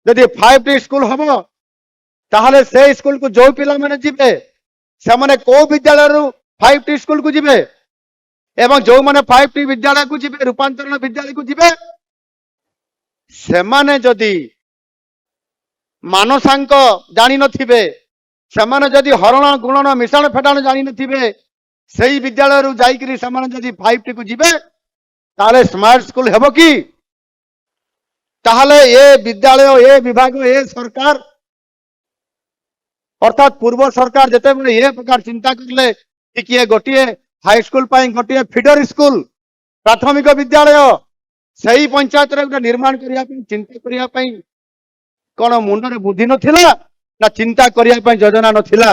जदि 5टी स्कूल हम ताहले से स्कूल को जो पिला माने जिबे से माने को विद्यालय रु 5टी स्कूल को जिबे एवं जो माने 5टी विद्यालय को जिबे रूपांतरण विद्यालय को जिबे से माने जदि मानसांक जानी नथिबे से माने जदि हरण गुणन मिश्रण फेटाण जानी नथिबे सेही विद्यालय रु जाईकरी से माने जदि 5टी को जिबे ताहले स्मार्ट स्कूल हेबो की ताहले ए विद्यालय ए विभाग ए सरकार अर्थात पूर्व सरकार जिते बड़े ये प्रकार चिंता करले कि किए गोटे हाई स्कूल गोटे फीडर स्कूल प्राथमिक विद्यालय सही पंचायत रे निर्माण करिया चिंता करिया कौन मुंडे बुद्धि नथिला ना चिंता करिया योजना नथिला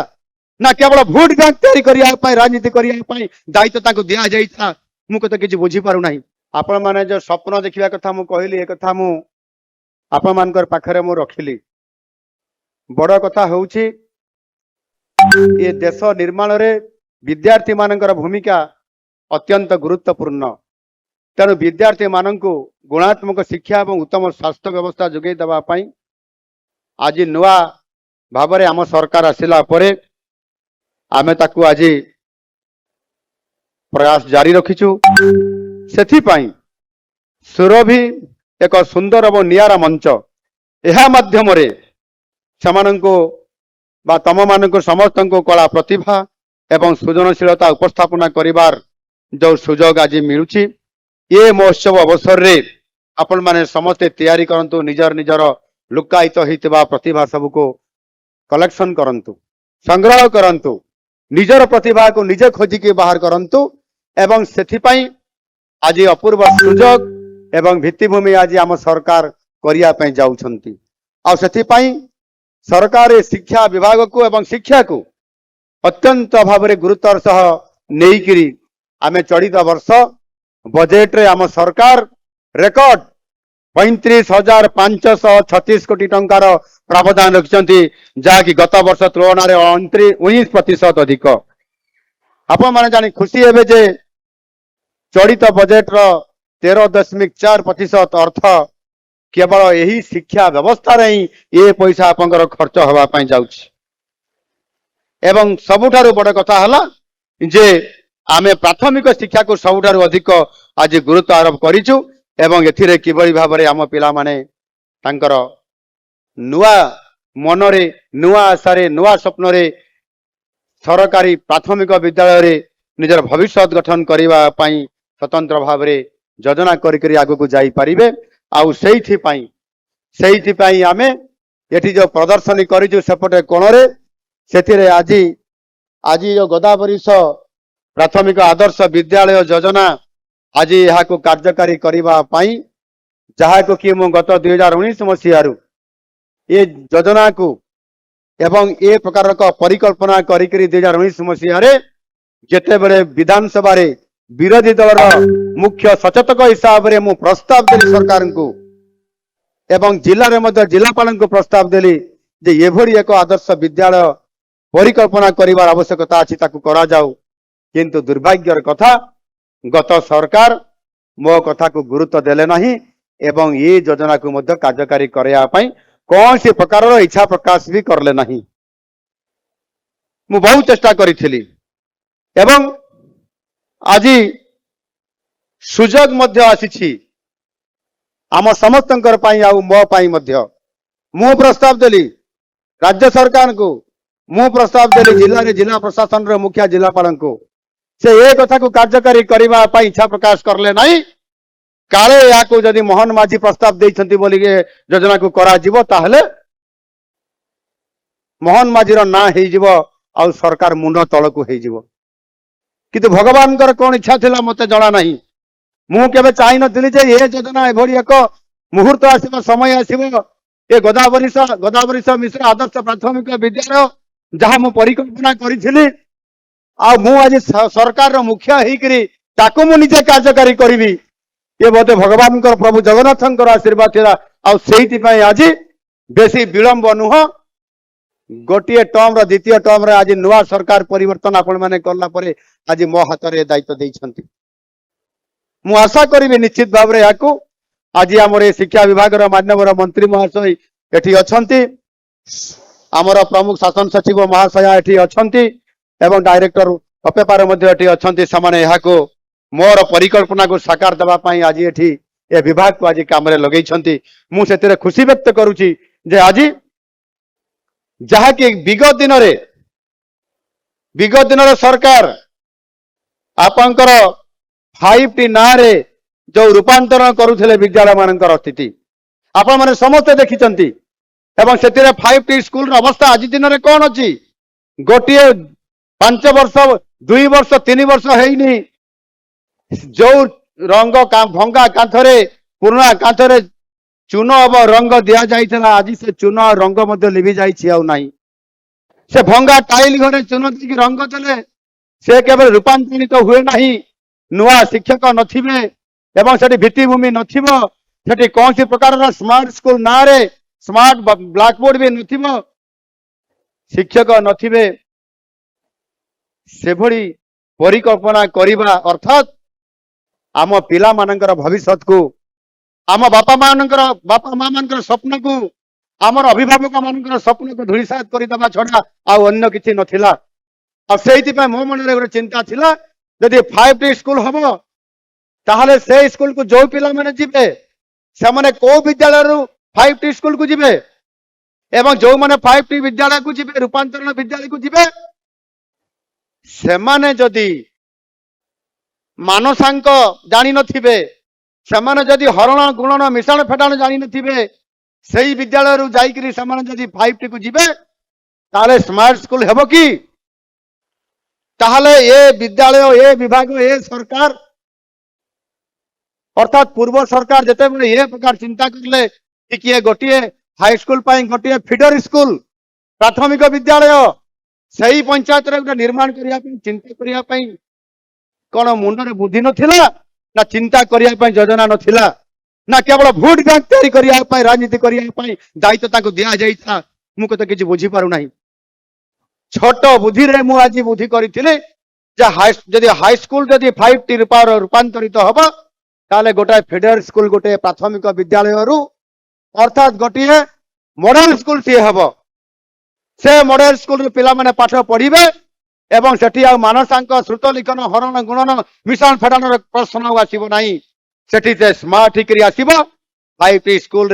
ना केवल भोट बैंक तैयारी करिया राजनीति करिया दायित्व ताको दिया जाइता मु कत किछि बुझी पारु नाही आपण माने जो स्वप्न देखिया कथा मु कहली ए कथा मु आपण मानकर पाखरे मु रखिली बड़ कथा होउछि ये देश निर्माण रे विद्यार्थी मानकर भूमिका अत्यंत गुरुत्वपूर्ण तेणु विद्यार्थी मानक गुणात्मक शिक्षा और उत्तम स्वास्थ्य व्यवस्था जोगे देवा आज नुआ भाव आम सरकार आसिला परे आमे ताकू आज प्रयास जारी रखीचु सेथिपाई सुरभि एक सुंदर और नियारा मंच यह माध्यम रे समानंको बा तम मानक समस्त कला प्रतिभा एवं सृजनशीलता उपस्थापना करिवार जो सुजोग आज मिलुची ये महोत्सव अवसर रे आपण माने समस्ते तैयारी करंतु निजर निजर लुकायित होइतबा प्रतिभा सब को कलेक्शन करंतु संग्रह करंतु निजर प्रतिभा को निजे खोजी के बाहर करंतु एवं सेथिपाई आज अपूर्व सुजोग एवं भित्तिभूमि आज आम सरकार करिया पई जाउछंती आ सेथिपाई सरकार शिक्षा विभाग को एवं शिक्षा को अत्यंत भाव में गुरुत्वर सह नहींकि आम चलित वर्ष बजेट रे आम सरकार रेकर्ड 35,536 कोटी टंकार प्रावधान रखिंट जहाँकि गत वर्ष तुलन में 19% अधिक आपण मैंने जानी खुशी हे जे चलित बजेट रो 13.4% अर्थ केवल यही शिक्षा व्यवस्था रे ही ये पैसा आपंकर खर्च हवा पाई जाउछि एवं सबुठारु बड़ कथा हला जे आमे प्राथमिक शिक्षा को सबुठारु अधिक आज गुरुत्व आरोप करिछु एवं एथिरे किबळी भाबरे आम पिला माने तांकर नुआ मनरे नुआ आशारे नुआ स्वप्न रे सरकारी प्राथमिक विद्यालय रे निजर भविष्य गठन करिवा पाई स्वतंत्र भाबरे योजना करी आगु को जाई परिबे आउ सेठी पाई आमे एठी जो प्रदर्शनी करिजु सेपटे कोणरे सेथिरे आज जो गोदावरीश प्राथमिक आदर्श विद्यालय योजना आज यहाँ को कार्यकारी करिबा पाई जहाँ को कि मु गत 2019 मसीहारु ये योजना को एवं ए प्रकार का परिकल्पना करी 2019 मसीहारे जेते बेले विधानसभा रे विरोधी दलर मुख्य सचेतक हिसाब से मु प्रस्ताव देली सरकार को एवं जिले में जिलापाल को प्रस्ताव देली जे एभली एक आदर्श विद्यालय परिकल्पना करिवार आवश्यकता अछि ताकू करा जाऊ किंतु दुर्भाग्यर कथा गत सरकार मो कथा को गुरुत्व देले नहीं एवं ये योजना को मध्य कार्यकारी करया पई कौन सी प्रकार इच्छा प्रकाश भी करले नहीं मु बहुत चेष्टा करी एवं आज सुजोग मध्य आसी आम समस्तंकर पाई आउ मो पाई मध्य मु प्रस्ताव देली राज्य सरकार को मु प्रस्ताव देली जिला रे जिला प्रशासन रे मुखिया जिलापाल को से ए कथा को कार्यकारी करबा पाई इच्छा प्रकाश करले नहीं काले या को जदि मोहन माझी प्रस्ताव देइछंती बोली के योजना को करा जीवो ताहले मोहन माझीर ना हे जीवो आ सरकार मुंड तळ को हे जीवो किंतु भगवान कर कौन इच्छा थिला मते जणा नहीं मु केबे चाहि नथिली जे ए योजना एभली एक मुहूर्त आसीबो समय आसीबो ए गोदावरीश मिश्र आदर्श प्राथमिक विद्यालय जहाँ मु परिकल्पना करी मु आज सरकार रो मुखिया हेकरी ताको मु निजे कार्यकारी करी ये बोधे भगवान प्रभु जगन्नाथ आशीर्वाद थिला आ सेहिति पई आज बेसी विलंब नुह गोटे टर्म द्वितीय टर्म रे आज नुआ सरकार परिवर्तन आपण माने करला परे आज मो हाथ रे दायित्व देइछंती मु आशा करी निश्चित भाव रे याकू आज आमर शिक्षा विभाग मान्यवर मंत्री महाशय एठी अछंती आमर प्रमुख शासन सचिव महाशया एठी अछंती एवं डायरेक्टर अपेपार मध्य एठी अछंती समाने यहाको मोर परिकल्पना को साकार दबा पाई आज एठी ए विभाग को आज काम रे लगै छंती मु सेतिरे खुशी व्यक्त करूची जे आज जहा कि विगत दिन रे सरकार आपंकर 5T ना रे जो रूपांतरण करुथिले विद्यालय मानकर स्थिति आपण माने समस्त देखिचंती एवं सेतिरे 5T स्कूल रो अवस्था आज दिन रे कोन अछि गोटिए 5 वर्ष 2 वर्ष 3 वर्ष हेइनी जो रंग का भंगा कांथरे पुराना कांथरे चून अब रंग दिया जाइछला आज से चून रंग मध्य लिभि जाइछि आउ नाही से भंगा टाइल घरे चून दिकी रंग देले से केवल रूपांतरित हुए नाही नुआ शिक्षक नथिबे एवं सेठी भित्तिभूमि नथिबो सेठी कौन सी प्रकार स्मार्ट स्कूल ना रे स्मार्ट ब्लैक बोर्ड भी नथिबो शिक्षक नथिबे से भली परिकल्पना करिबा अर्थात आम पिला मानकर भविष्यत को आम बापा माँ मानकर स्वप्न को आमर अभिभावक मानकर स्वप्न को धूलिसात करदेवा छड़ा आउ अन्य किसी नथिला और से मो मन में गोटे चिंता थिला यदि 5T स्कूल हम ताहले से स्कूल को जो पिला माने जिबे से माने को विद्यालय रु 5T स्कूल को जिबे एवं जो माने 5T विद्यालय को जिबे रूपांतरण विद्यालय को जिबे से माने जदि मानसांक जानी नथिबे से माने जदि हरण गुणन मिश्रण फेटाण जानी नथिबे सही विद्यालय रु जाइकरी से माने जदि 5T को जिबे ताहले स्मार्ट स्कूल हेबो की ताहले ये विद्यालय ये विभाग ये सरकार अर्थात पूर्व सरकार जते बेले ये प्रकार चिंता करले कि ये गोटिए हाई स्कूल पाई गोटिए फीडर स्कूल प्राथमिक विद्यालय सही पंचायत रे निर्माण करिया पई चिंता करिया पई कोन मुंड रे बुद्धि नथिला ना चिंता करिया पई योजना नथिला ना केवल भोट बैंक तैयारी करिया पई राजनीति करिया पई दायित्व ताको दिया जाइता मु कत किछि बुझी पारु नाही छोट बुद्धि रे मु आज बुद्धि करिथिले जे जदि हाई स्कूल जदि 5T रूपांतरित हबो ताले गोटे फेडरल स्कूल गोटे प्राथमिक विद्यालय रु अर्थात गोटे मॉडल स्कूल सी हबो से मॉडल स्कूल रे पिला माने पाठ पढ़िबे एवं सेठी आ मानसांक श्रुत लिखन हरण गुणन मिश्रण फेटाण प्रश्न आसीबो नाही सेठी से स्मार्ट हिकरी आसीबो 5T स्कूल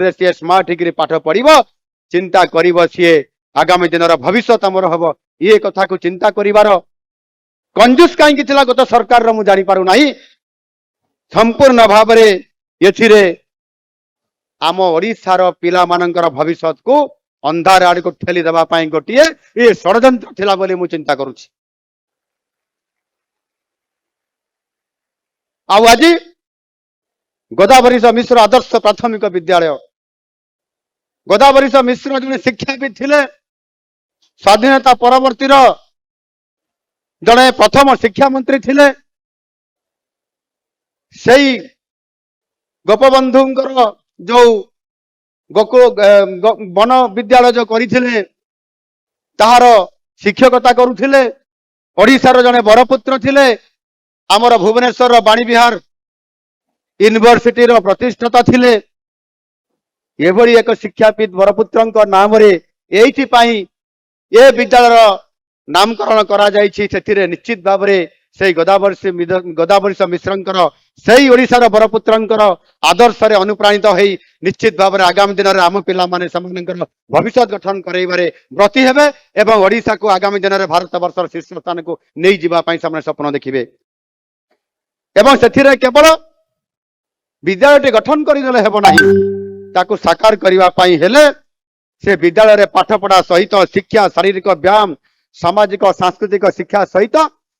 रे से स्मार्ट हिकरी पाठ पढ़िबो चिंता करिबो सिए आगामी दिन भविष्य आमर हम ये कथा को चिंता करिवार कंजूस कहीं गत सरकार मु जानी पारु नाही संपूर्ण भाव एथिरे आम ओडिशार पिला मानकर भविष्य को अंधार आड़ को ठेली देबा पाई गोटिए ये षडयंत्र थिला बोली मु चिंता करूछि आउ आज गोदावरी मिश्र आदर्श प्राथमिक विद्यालय गोदावरी मिश्र जने शिक्षाविद थिले स्वाधीनता परवर्ती जड़े प्रथम शिक्षा मंत्री थिले सही गोपबंधु जो वन विद्यालय जो करथिले ताहार शिक्षकता करुथिले ओडिशार जड़े बरपुत्र थिले आमर भुवनेश्वर बाणीविहार यूनिवर्सिटी रो प्रतिष्ठाता थिले एभली एक शिक्षाविद बरपुत्र नाम रे एइथि पाई ये विद्यालय नामकरण करा जाइछि सेथिरे निश्चित भाव से गोदावरी मिश्रंकर सही ओडिशार बरपुत्रंकर आदर्श रे अनुप्राणित होई निश्चित भाव आगामी दिन में आम पिला माने समानकर भविष्य गठन करैबारे ब्रती हेबे एवं ओडिशा को आगामी दिन में भारत वर्षर शीर्ष स्थान को नहीं जिबा पई सामने स्वप्न देखिबे एवं सेथिरे केवल विद्यालय गठन करिदेले हेबो नाही ताकू साकार करिबा पई हेले से विद्यालय रे पाठ पढ़ा सहित शिक्षा शारीरिक व्यायाम सामाजिक सांस्कृतिक शिक्षा सहित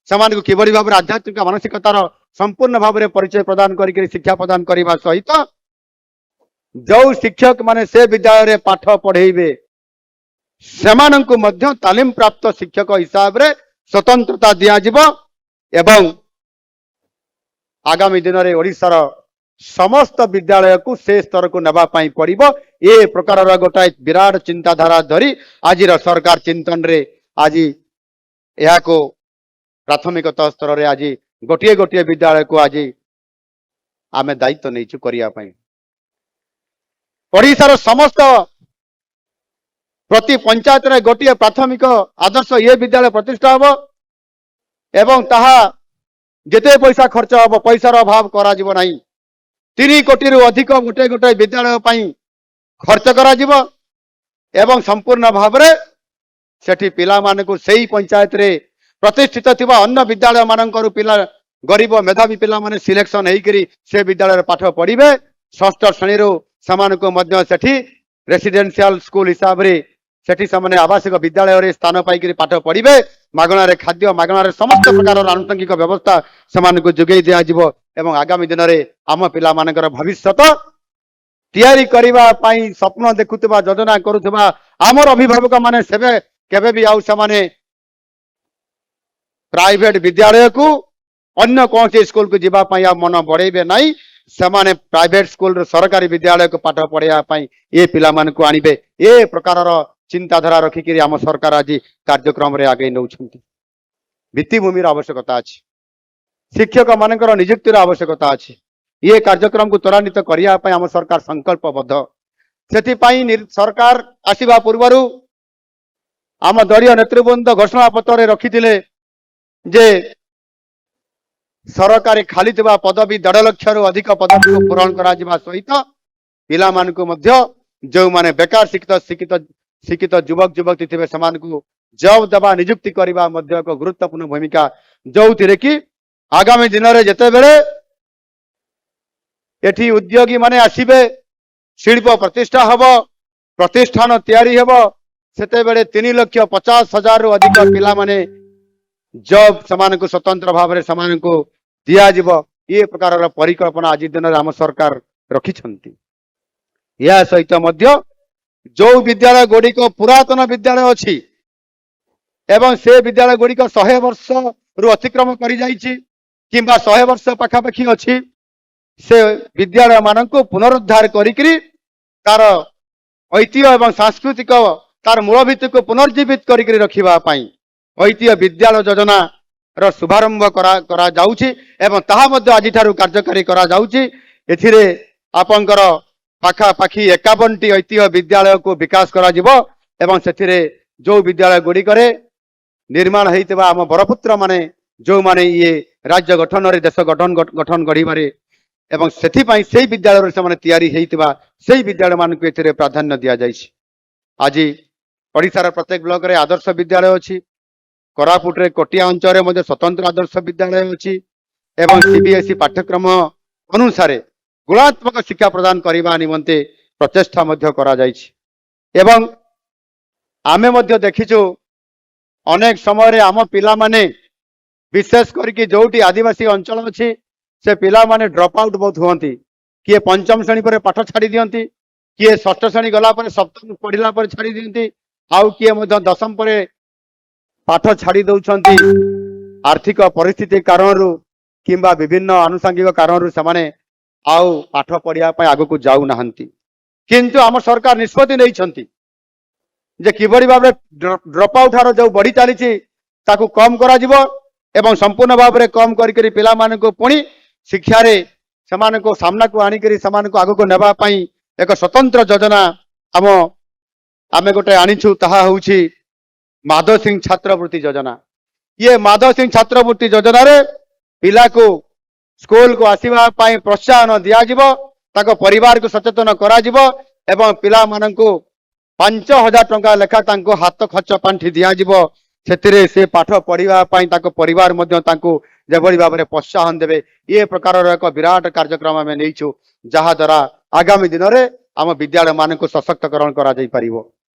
समान को किबरी भाव आध्यात्मिक मानसिकतार संपूर्ण भाव में परिचय प्रदान करके शिक्षा प्रदान करने सहित जो शिक्षक माने से विद्यालय रे पाठ पढ़ेबे सेमानंकु मध्य तालीम प्राप्त शिक्षक हिसाब रे स्वतंत्रता दिया जिवो एवं आगामी दिन में ओडिशार समस्त विद्यालय को से स्तर को नबा पाई पड़िबो ए प्रकार गोटाए विराट चिंताधारा धरी आज सरकार चिंतन रे आज यह को प्राथमिकता स्तर रे आज गोटे गोटे विद्यालय को आज आमे दायित्व नहीं करिया पाई ओडिशार समस्त प्रति पंचायत रे गोटे प्राथमिक आदर्श ये विद्यालय प्रतिष्ठा हम एवं ताहा जेते पैसा खर्च हम पैसार अभाव करा जीव नाही 3 कोटी रु अधिक गोटे गोटे विद्यालय पई खर्च करा जीव एवं संपूर्ण भाव रे सेठी पिला मानकु सेही पंचायत रे प्रतिष्ठित थिबा अन्य विद्यालय मानकर पिला गरीब मेधावी पिला माने सिलेक्शन हेकरी से विद्यालय पाठ पढ़िबे षष्ठ श्रेणी रो समानको मध्य सेठी रेसिडेंशियल स्कूल हिसाब रे सेठी सामने आवासिक विद्यालय रे स्थान पाइकरी पाठ पढ़िबे मागणा रे खाद्य मागणा रे समस्त प्रकार आनुषंगिक व्यवस्था समानको जोगै दिया जिवो एवं आगामी दिन रे आम पिला मानकर भविष्यत तैयारी करबा पई स्वप्न देखुतबा योजना करूतबा आमर अभिभावक माने सेबे केबे भी आउ समाने प्राइवेट विद्यालय को अन्य कौन से स्कूल को जीवा पाई मन बढ़ेबे नहीं सेमाने प्राइवेट स्कूल सरकारी विद्यालय को पाठ पढ़ाया पाई ये पिला मान को आनिबे ए प्रकार चिंताधारा रखिक आम सरकार आज कार्यक्रम रे आगे नौछंती भित्तिभूमि आवश्यकता अछि शिक्षक मानकर नियुक्तिर आवश्यकता अछि ये कार्यक्रम को त्वरान्वित करिया पाई आम सरकार संकल्पबद्ध सेति पाई सरकार आसीबा पूर्वरु आम दलीय नेतृवृंद घोषणा पत्र रे रखिथिले जे सरकारी खाली थिबा पदवी 1.5 लाख रु अधिक पदवी को पूरण करा जिबा सहित पिला मान को मध्य जो माने बेकार शिक्षित युवक युवती थिबे समान को जॉब दबा नियुक्ति करबा मध्य एक गुरुत्वपूर्ण भूमिका जोथिरे कि आगामी दिन रे जते बेले एठी उद्योगी माने आसीबे शिल्प प्रतिष्ठा हबो प्रतिष्ठान तैयारी हबो सेते बेले 3,50,000 रु अधिक पिला माने जॉब समान को स्वतंत्र भाव में समान को दिया जीव ये प्रकार परिकल्पना आज दिन आम सरकार रखिछंती या सहित मध्य जो विद्यालय गुड़िक पुरातन विद्यालय अच्छी एवं से विद्यालय गुड़िक 100 वर्ष रु अतिक्रम करि जाइछि किंबा 100 वर्ष पाखापाखि अच्छी से विद्यालय मान को पुनरुद्धार करिकरी तार ऐतिह्य एवं सांस्कृतिक तार मूल भित्ति को पुनर्जीवित करिकरी रखिबा पाई ऐतिह्य विद्यालय योजना र शुभारंभ करा जाउछि एवं ताहा मध्य आज ठारू कार्यकारी करा जाउछि एथिरे आपनकर पाखा पाखी 51टी ऐतिह्य विद्यालय को विकास करा जिवो एवं सेथिरे जो विद्यालय गुडी करे निर्माण हेतिबा आम बरपुत्र माने जो माने ये राज्य गठन रे देश गठन गढ़िबारे एवं सेथि पई सेही विद्यालय रे समाने तैयारी हेतिबा सेही विद्यालय मान को एथिरे प्राधान्य दिया जाइछि आज ओडिसा प्रत्येक ब्लॉक रे आदर्श विद्यालय अछि कोरापुट रे कोटिया अंचल रे मध्ये स्वतंत्र आदर्श विद्यालय अछि एवं सीबीएसई पाठ्यक्रम अनुसार गुणात्मक शिक्षा प्रदान करबा निमंते प्रचेष्टा मध्ये करा जाइछि एवं आमे मध्ये देखिछु अनेक समय रे आम पिला माने विशेष करके जोटी आदिवासी अंचल अछि से पिला माने ड्रॉप आउट बहुत होंती किए पंचम श्रेणी पर पाठ छाड़ी दियंती किए षष्ठ श्रेणी गला पर सप्तम पढ़िला पर छाड़ी दियंती आउ किए मध्ये दशम पर पाठ छाड़ी दउछंती आर्थिक परिस्थिति कारण किंबा विभिन्न आनुषंगिक कारण से आउ पाठ पढ़िया आग को जाऊ नाहंती किंतु आम सरकार निष्पत्ति नहीं छंती जे किबड़ी भाव ड्रॉप आउट हार जो बढ़ी चली ताकू कम करा जिवो एवं संपूर्ण भाव में कम करी पिला मान को पुणी शिक्षा रे समान को सामना को आनिकरी समान को आग को नेबा पई एक स्वतंत्र योजना आमे गोटे आनिछु ताहा होउछि माधव सिंह छात्रवृत्ति योजना ये माधव सिंह छात्रवृत्ति योजना रे पिला को स्कूल को आसीबा पाई प्रोत्साहन दिया जिवो ताको परिवार को सचेतन करा जिवो एवं पिला मान को 5,000 टंका लेखा तांको हाथ खर्च पांठी दिया जिवो सेतिरे से पाठ पढ़िबा पाई ताको परिवार मध्य तांको जेभଳି भाबरे प्रोत्साहन देबे ये प्रकार एक विराट कार्यक्रम आमे नैछु जहा द्वारा आगामी दिन रे आम विद्यालय मान को सशक्तकरण करा जाई परिबो।